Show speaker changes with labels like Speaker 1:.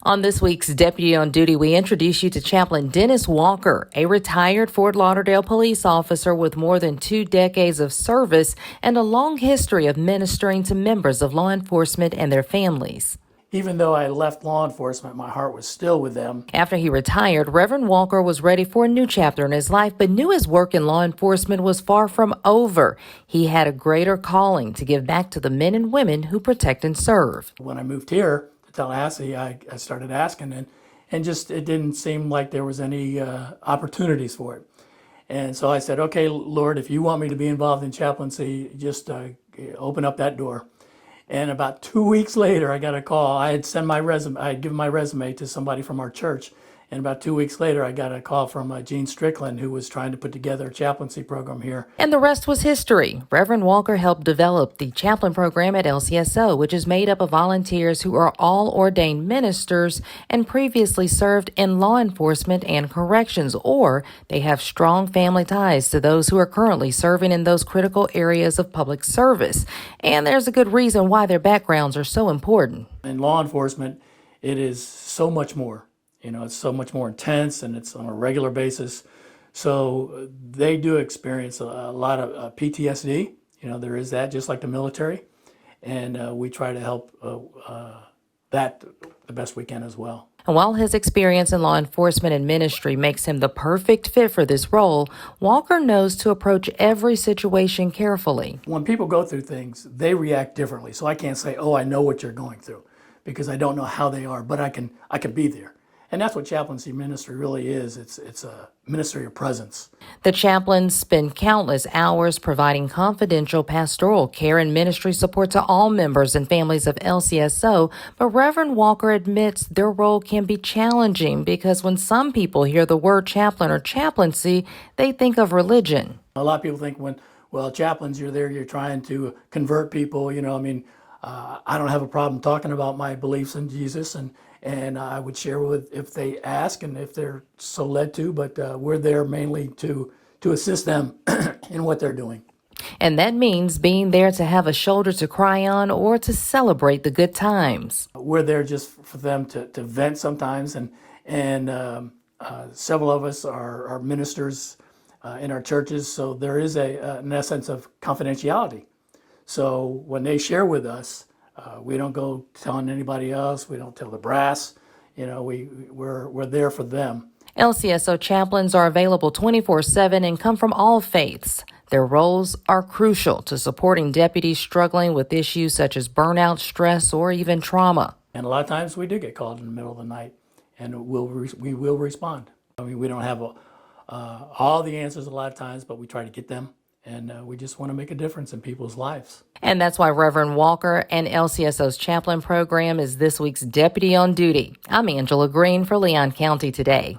Speaker 1: On this week's Deputy on Duty, we introduce you to Chaplain Dennis Walker, a retired Fort Lauderdale police officer with more than 2 decades of service and a long history of ministering to members of law enforcement and their families.
Speaker 2: Even though I left law enforcement, my heart was still with them.
Speaker 1: After he retired, Rev Walker was ready for a new chapter in his life, but knew his work in law enforcement was far from over. He had a greater calling to give back to the men and women who protect and serve.
Speaker 2: When I moved here to Tallahassee, I started asking, and just it didn't seem like there was any opportunities for it. And so I said, okay, Lord, if you want me to be involved in chaplaincy, just open up that door. And about 2 weeks later, I got a call. I had sent my resume. I had given my resume to somebody from our church. And about 2 weeks later, I got a call from Gene Strickland, who was trying to put together a chaplaincy program here.
Speaker 1: And the rest was history. Rev Walker helped develop the Chaplain Program at LCSO, which is made up of volunteers who are all ordained ministers and previously served in law enforcement and corrections, or they have strong family ties to those who are currently serving in those critical areas of public service. And there's a good reason why their backgrounds are so important.
Speaker 2: In law enforcement, it is so much more. You know, it's so much more intense and it's on a regular basis. So they do experience a lot of PTSD. You know, there is that, just like the military. And we try to help that the best we can as well.
Speaker 1: And while his experience in law enforcement and ministry makes him the perfect fit for this role, Walker knows to approach every situation carefully.
Speaker 2: When people go through things, they react differently. So I can't say, oh, I know what you're going through, because I don't know how they are, but I can be there. And that's what chaplaincy ministry really is. It's a ministry of presence.
Speaker 1: The chaplains spend countless hours providing confidential pastoral care and ministry support to all members and families of LCSO, but Reverend Walker admits their role can be challenging because when some people hear the word chaplain or chaplaincy, they think of religion.
Speaker 2: A lot of people think chaplains, you're there, you're trying to convert people. You know, I mean, I don't have a problem talking about my beliefs in Jesus, and I would share with if they ask and if they're so led to, but we're there mainly to assist them in what they're doing.
Speaker 1: And that means being there to have a shoulder to cry on or to celebrate the good times.
Speaker 2: We're there just for them to vent sometimes, and several of us are ministers in our churches, so there is an essence of confidentiality. So when they share with us, we don't go telling anybody else. We don't tell the brass. You know, we're there for them.
Speaker 1: LCSO chaplains are available 24/7 and come from all faiths. Their roles are crucial to supporting deputies struggling with issues such as burnout, stress, or even trauma.
Speaker 2: And a lot of times we do get called in the middle of the night, and we will respond. I mean, we don't have all the answers a lot of times, but we try to get them. And we just want to make a difference in people's lives.
Speaker 1: And that's why Rev Walker and LCSO's Chaplain Program is this week's Deputy on Duty. I'm Angela Green for Leon County Today.